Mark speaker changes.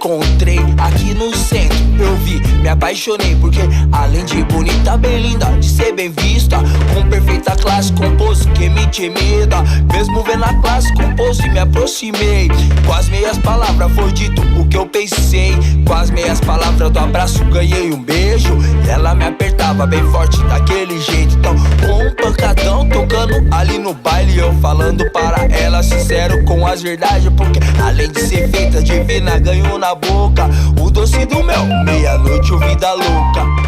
Speaker 1: encontrei aqui no centro. Eu vi, me apaixonei porque além de bonita, bem linda, de ser bem vista, com perfeita classe, composto que me intimida. Mesmo vendo a classe composto e me aproximei. Com as meias palavras foi dito o que eu pensei. Com as meias palavras do abraço ganhei um beijo. E ela me apertava bem forte daquele jeito. Então com um pancadão tocando ali no baile, eu falando para ela sincero com as verdades, porque além de ser feita divina, ganho na boca o doce do mel, meia-noite o vida louca.